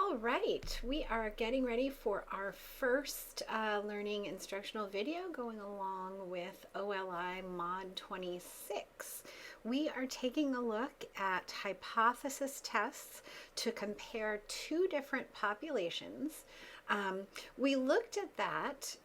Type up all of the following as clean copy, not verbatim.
All right, we are getting ready for our first learning instructional video going along with OLI Mod 26. We are taking a look at hypothesis tests to compare two different populations. We looked at that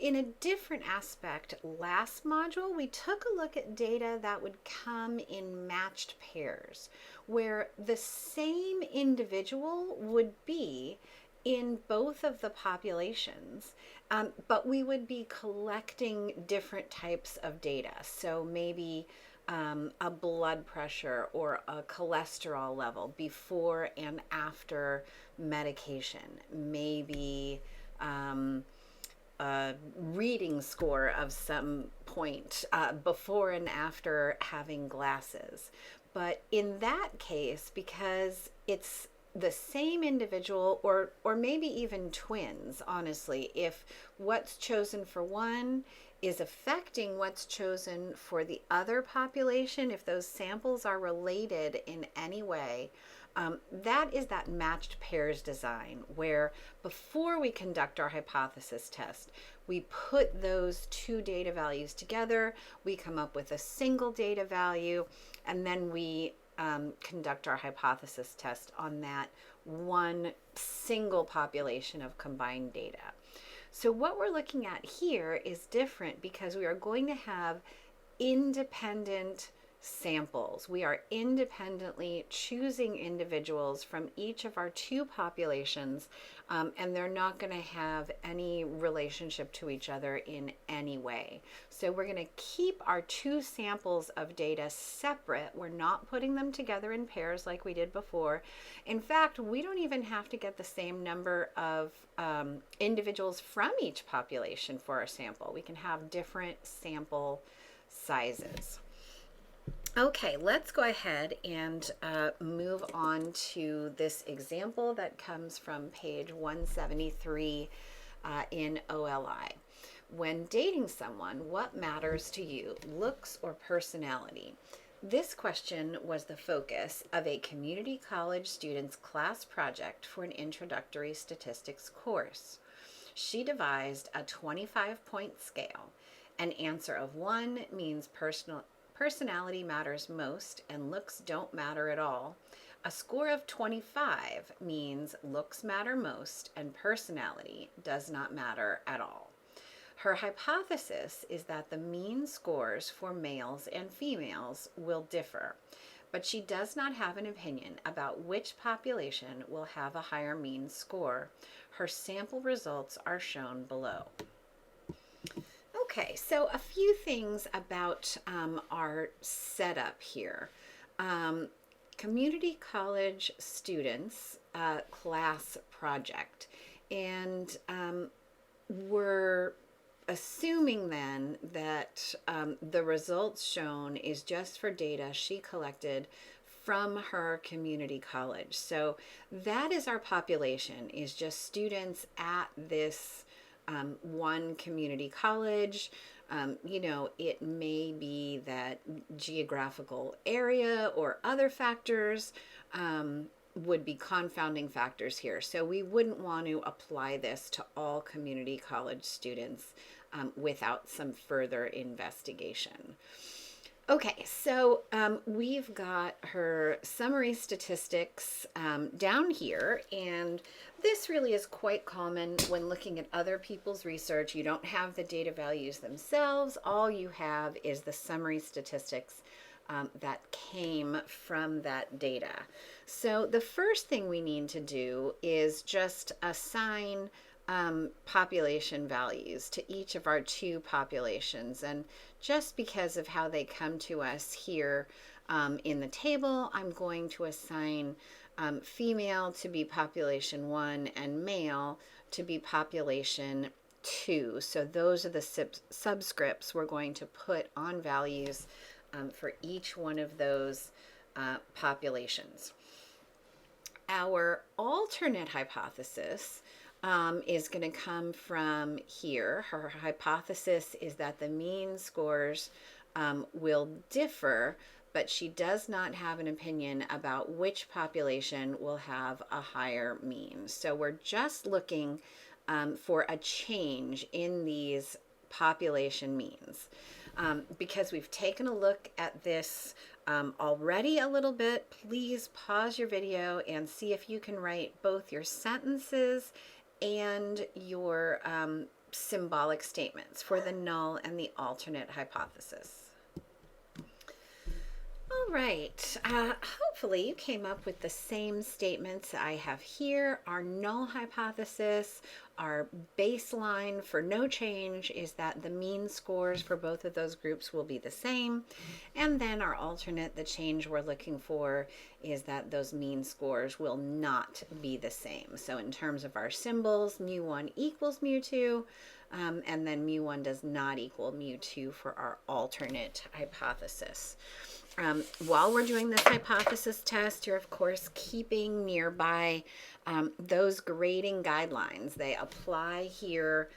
in a different aspect last module. We took a look at data that would come in matched pairs, where the same individual would be in both of the populations, but we would be collecting different types of data. So maybe a blood pressure or a cholesterol level before and after medication, maybe a reading score of some point before and after having glasses. But in that case, because it's the same individual, or maybe even twins, honestly, if what's chosen for one is affecting what's chosen for the other population, if those samples are related in any way, that is that matched pairs design, where before we conduct our hypothesis test, we put those two data values together, we come up with a single data value, and then we conduct our hypothesis test on that one single population of combined data. So what we're looking at here is different because we are going to have independent samples. We are independently choosing individuals from each of our two populations, and they're not going to have any relationship to each other in any way. So we're going to keep our two samples of data separate. We're not putting them together in pairs like we did before. In fact, we don't even have to get the same number of individuals from each population for our sample. We can have different sample sizes. Okay, let's go ahead and move on to this example that comes from page 173 in OLI. When dating someone, what matters to you, looks or personality? This question was the focus of a community college student's class project for an introductory statistics course. She devised a 25-point scale. An answer of 1 means personality matters most and looks don't matter at all. A score of 25 means looks matter most and personality does not matter at all. Her hypothesis is that the mean scores for males and females will differ, but she does not have an opinion about which population will have a higher mean score. Her sample results are shown below. Okay, so a few things about our setup here. Community college students class project, and we're assuming then that the results shown is just for data she collected from her community college. So that is our population, is just students at this one community college. It may be that geographical area or other factors would be confounding factors here. So we wouldn't want to apply this to all community college students without some further investigation. Okay, so we've got her summary statistics down here, and this really is quite common when looking at other people's research. You don't have the data values themselves. All you have is the summary statistics that came from that data. So the first thing we need to do is just assign population values to each of our two populations. And just because of how they come to us here in the table, I'm going to assign female to be population 1 and male to be population 2. So those are the subscripts we're going to put on values for each one of those populations. Our alternate hypothesis is going to come from here. Her hypothesis is that the mean scores will differ, but she does not have an opinion about which population will have a higher mean. So we're just looking for a change in these population means. Because we've taken a look at this already a little bit, please pause your video and see if you can write both your sentences and your symbolic statements for the null and the alternate hypothesis. All right, hopefully you came up with the same statements I have here. Our null hypothesis, our baseline for no change is that the mean scores for both of those groups will be the same. And then our alternate, the change we're looking for, is that those mean scores will not be the same. So in terms of our symbols, mu1 equals mu2, and then mu1 does not equal mu2 for our alternate hypothesis. While we're doing this hypothesis test, you're of course keeping nearby those grading guidelines. They apply here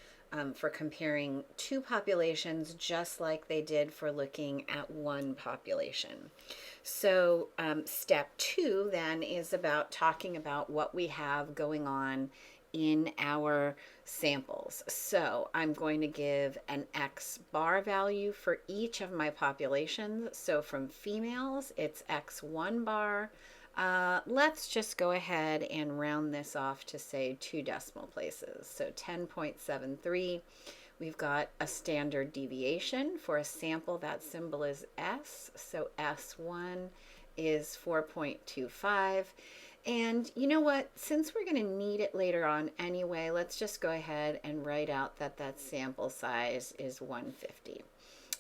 for comparing two populations just like they did for looking at one population. So step 2 then is about talking about what we have going on in our samples. So I'm going to give an X bar value for each of my populations. So from females, it's X1 bar. Let's just go ahead and round this off to say 2 decimal places. So 10.73. We've got a standard deviation for a sample. That symbol is S. So S1 is 4.25. And you know what, since we're going to need it later on anyway, let's just go ahead and write out that that sample size is 150.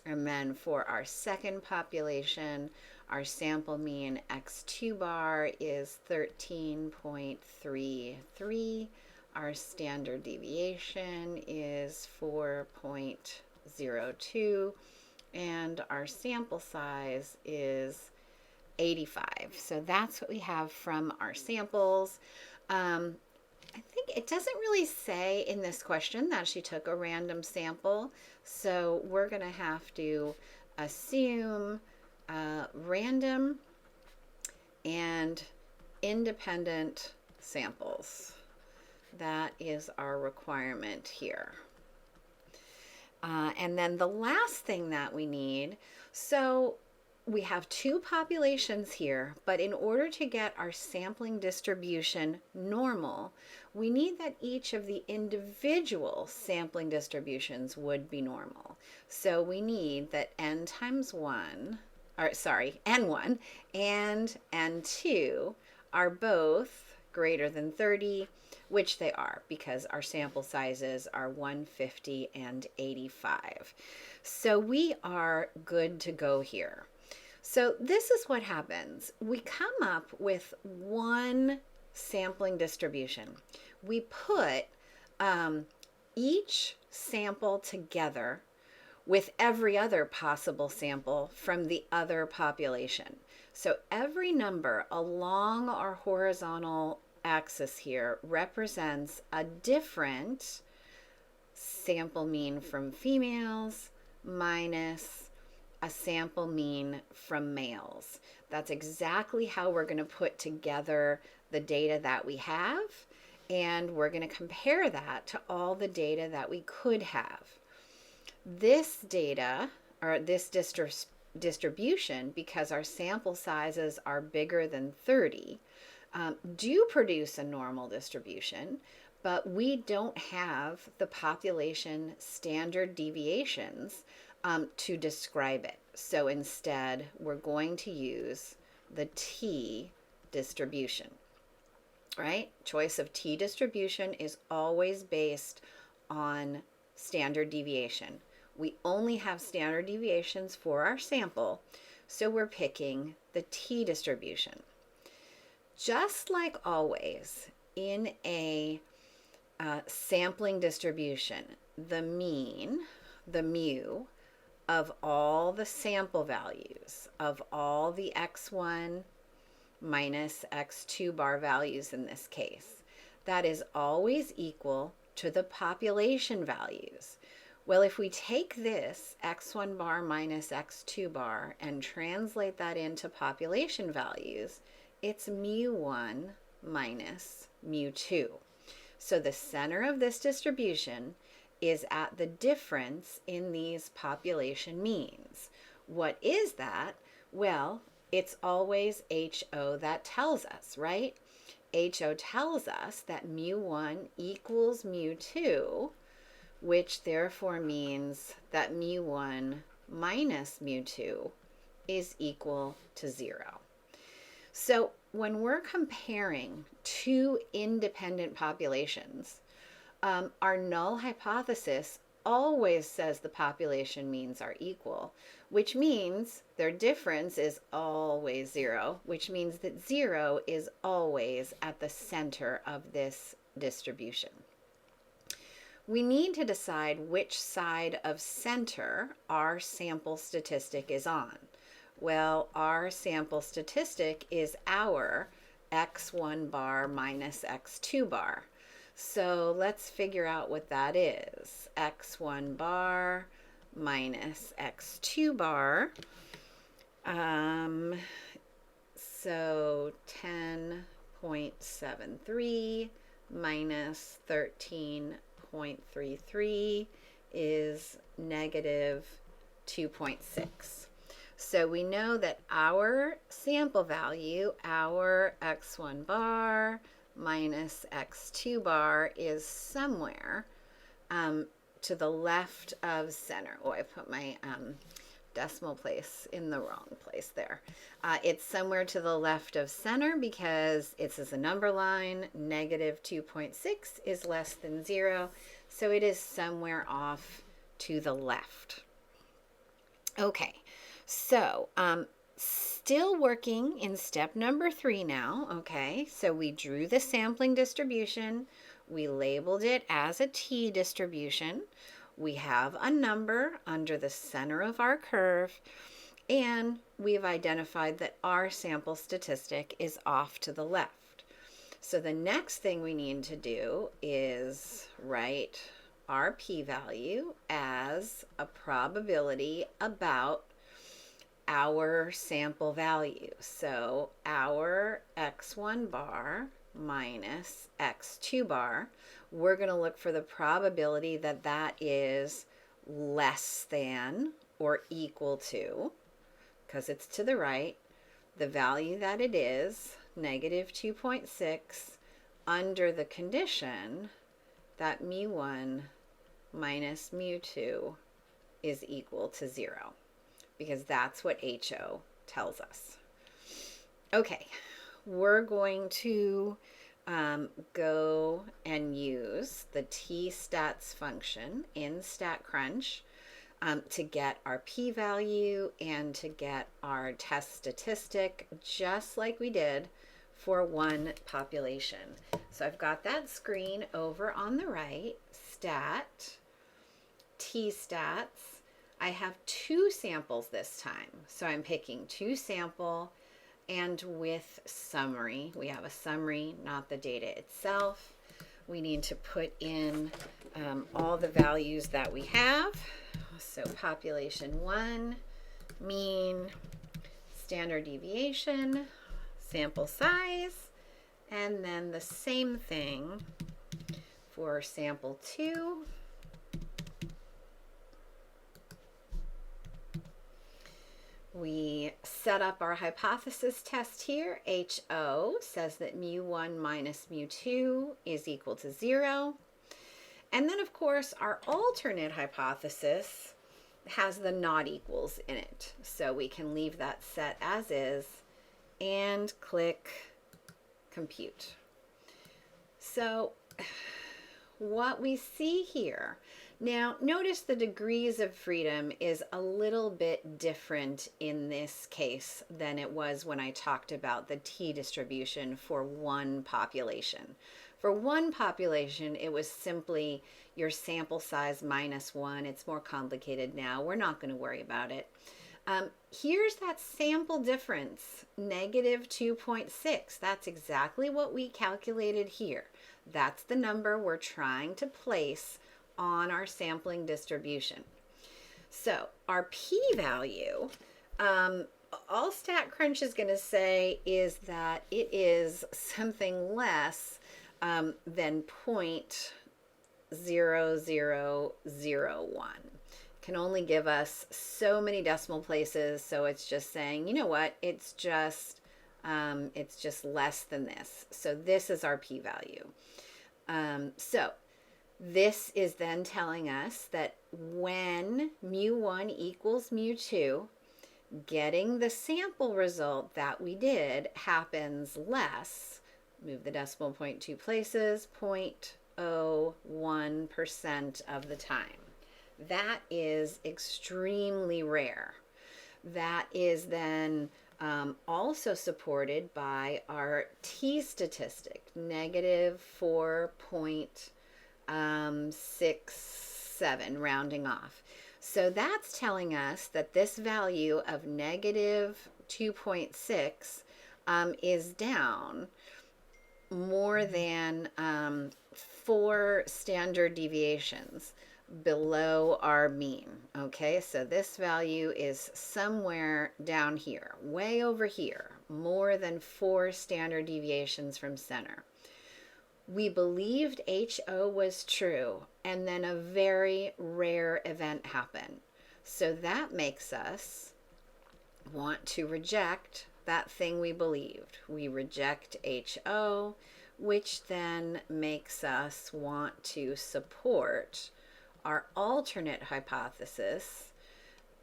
And then for our second population, our sample mean X2 bar is 13.33. Our standard deviation is 4.02. And our sample size is 85. So that's what we have from our samples. I think it doesn't really say in this question that she took a random sample, so we're going to have to assume random and independent samples. That is our requirement here. And then the last thing that we need, so we have 2 populations here, but in order to get our sampling distribution normal, we need that each of the individual sampling distributions would be normal. So we need that n times 1, or sorry, n1 and n2 are both greater than 30, which they are because our sample sizes are 150 and 85. So we are good to go here. So this is what happens. We come up with one sampling distribution. We put each sample together with every other possible sample from the other population. So every number along our horizontal axis here represents a different sample mean from females minus a sample mean from males. That's exactly how we're going to put together the data that we have, and we're going to compare that to all the data that we could have. This data, or this distribution, because our sample sizes are bigger than 30, do produce a normal distribution, but we don't have the population standard deviations to describe it. So instead, we're going to use the t distribution, right? Choice of t distribution is always based on standard deviation. We only have standard deviations for our sample, so we're picking the t distribution. Just like always in a sampling distribution, the mean, the mu, of all the sample values, of all the x1 minus x2 bar values in this case, that is always equal to the population values, Well, if we take this x1 bar minus x2 bar and translate that into population values, it's mu1 minus mu2. So the center of this distribution is at the difference in these population means. What is that? Well, it's always HO that tells us, right? HO tells us that mu1 equals mu2, which therefore means that mu1 minus mu2 is equal to 0. So when we're comparing two independent populations, our null hypothesis always says the population means are equal, which means their difference is always 0, which means that 0 is always at the center of this distribution. We need to decide which side of center our sample statistic is on. Well, our sample statistic is our x1 bar minus x2 bar. So let's figure out what that is. X1 bar minus x2 bar. So 10.73 minus 13.33 is negative 2.6. So we know that our sample value, our x1 bar minus x2 bar, is somewhere to the left of center. Oh, I put my decimal place in the wrong place there. It's somewhere to the left of center because it's as a number line. Negative 2.6 is less than 0, so it is somewhere off to the left. Okay, so still working in step number 3 now. Okay, so we drew the sampling distribution. We labeled it as a t distribution. We have a number under the center of our curve, and we've identified that our sample statistic is off to the left. So the next thing we need to do is write our p-value as a probability about our sample value. So our x1 bar minus x2 bar, we're going to look for the probability that that is less than or equal to, because it's to the right, the value that it is, negative 2.6, under the condition that mu1 minus mu2 is equal to 0, because that's what HO tells us. Okay, we're going to go and use the t-stats function in StatCrunch to get our p-value and to get our test statistic, just like we did for one population. So I've got that screen over on the right, stat, t-stats. I have 2 samples this time, so I'm picking 2 sample, and with summary. We have a summary, not the data itself. We need to put in all the values that we have. So population 1, mean, standard deviation, sample size, and then the same thing for sample 2. We set up our hypothesis test here. HO says that mu1 minus mu2 is equal to 0. And then, of course, our alternate hypothesis has the not equals in it. So we can leave that set as is and click compute. So what we see here, now notice the degrees of freedom is a little bit different in this case than it was when I talked about the t distribution for one population. For one population, it was simply your sample size minus 1. It's more complicated now. We're not going to worry about it. Here's that sample difference, negative 2.6. That's exactly what we calculated here. That's the number we're trying to place on our sampling distribution. So our p-value, all StatCrunch is going to say is that it is something less than 0.0001. Can only give us so many decimal places, so it's just saying, you know what, it's just less than this. So this is our p-value. So this is then telling us that when mu1 equals mu2, getting the sample result that we did happens less, move the decimal point 2 places, 0.01% of the time. That is extremely rare. That is then also supported by our t statistic, negative 4.67, rounding off. So that's telling us that this value of negative 2.6 is down more than 4 standard deviations below our mean. Okay, so this value is somewhere down here, way over here, more than 4 standard deviations from center. We believed HO was true, and then a very rare event happened. So that makes us want to reject that thing we believed. We reject HO, which then makes us want to support our alternate hypothesis,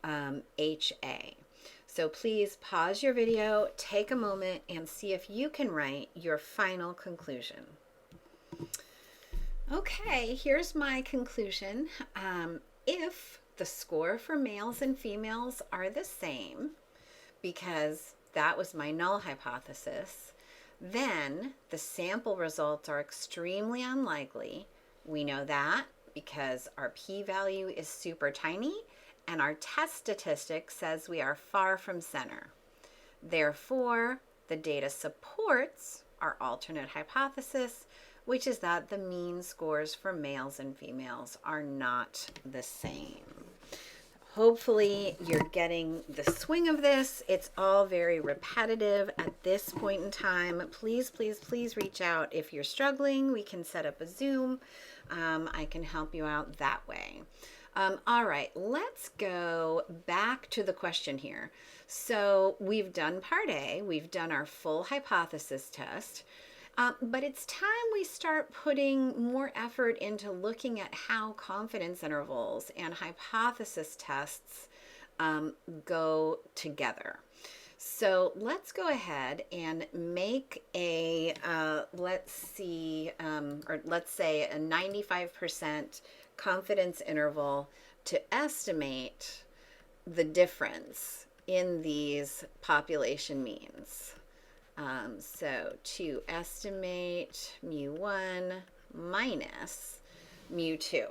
HA. So please pause your video, take a moment, and see if you can write your final conclusion. Okay, here's my conclusion. If the score for males and females are the same, because that was my null hypothesis, then the sample results are extremely unlikely. We know that because our p-value is super tiny and our test statistic says we are far from center. Therefore, the data supports our alternate hypothesis, which is that the mean scores for males and females are not the same. Hopefully you're getting the swing of this. It's all very repetitive at this point in time. Please, please, please reach out if you're struggling. We can set up a Zoom. I can help you out that way. All right, let's go back to the question here. So we've done part A. We've done our full hypothesis test. But it's time we start putting more effort into looking at how confidence intervals and hypothesis tests go together. So let's go ahead and make a, let's say a 95% confidence interval to estimate the difference in these population means. So to estimate mu1 minus mu2.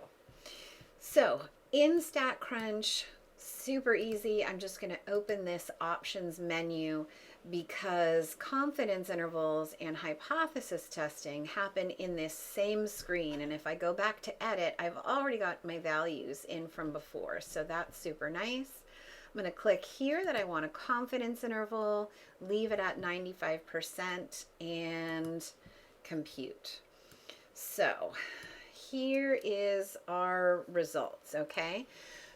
So in StatCrunch, super easy. I'm just going to open this options menu because confidence intervals and hypothesis testing happen in this same screen. And if I go back to edit, I've already got my values in from before. So that's super nice. I'm going to click here that I want a confidence interval, leave it at 95%, and compute. So here is our results, okay?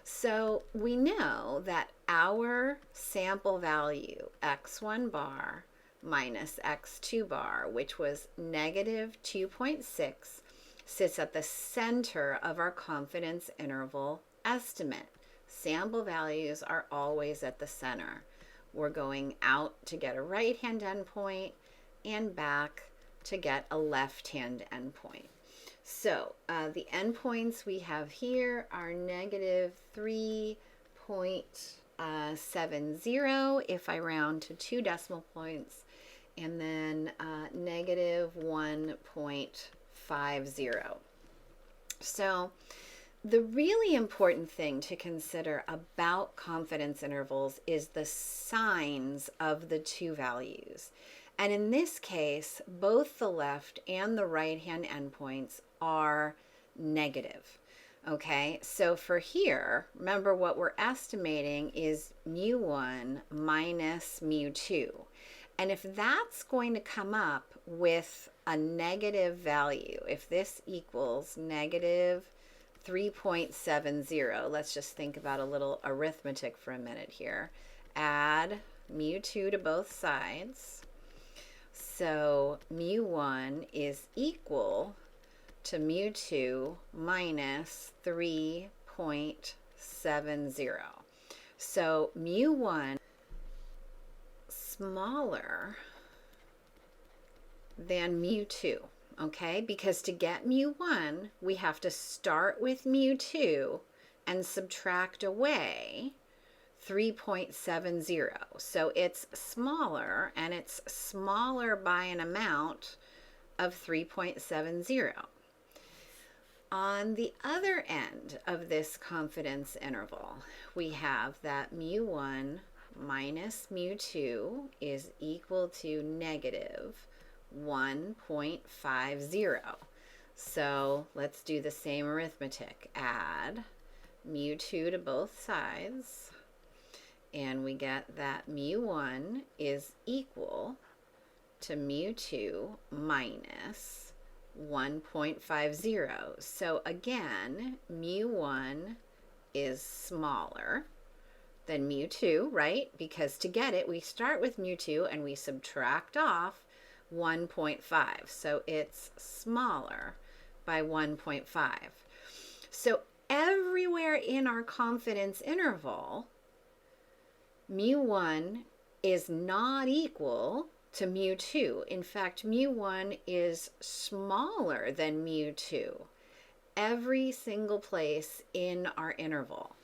So we know that our sample value, x1 bar minus x2 bar, which was negative 2.6, sits at the center of our confidence interval estimate. Sample values are always at the center. We're going out to get a right-hand endpoint and back to get a left-hand endpoint. So the endpoints we have here are negative 3.70 if I round to 2 decimal points, and then negative 1.50. So the really important thing to consider about confidence intervals is the signs of the two values. And in this case, both the left and the right-hand endpoints are negative. Okay, so for here, remember what we're estimating is mu1 minus mu2. And if that's going to come up with a negative value, if this equals negative 3.70, let's just think about a little arithmetic for a minute here. Add mu2 to both sides. So mu1 is equal to mu2 minus 3.70. So mu1 smaller than mu2, okay? Because to get mu1, we have to start with mu2 and subtract away 3.70. So it's smaller, and it's smaller by an amount of 3.70. On the other end of this confidence interval, we have that mu1 minus mu2 is equal to negative 1.50. So let's do the same arithmetic. Add mu2 to both sides, and we get that mu1 is equal to mu2 minus 1.50. So again, mu1 is smaller than mu2, right? Because to get it, we start with mu2 and we subtract off 1.5. So it's smaller by 1.5. So everywhere in our confidence interval, mu1 is not equal to mu2. In fact, mu1 is smaller than mu2 every single place in our interval.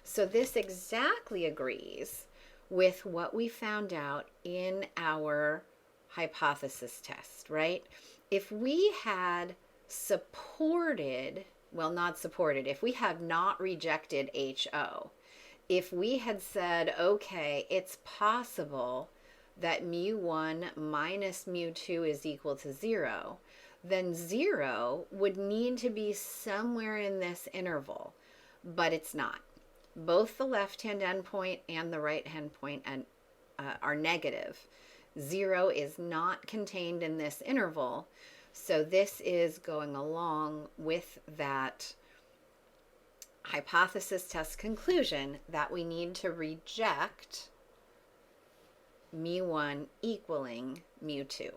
So this exactly agrees with what we found out in our hypothesis test, right? If we had supported, well, not supported, if we had not rejected HO, if we had said, okay, it's possible that mu1 minus mu2 is equal to 0, then 0 would need to be somewhere in this interval, but it's not. Both the left-hand endpoint and the right-hand point are negative. 0 is not contained in this interval, so this is going along with that hypothesis test conclusion that we need to reject mu1 equaling mu2.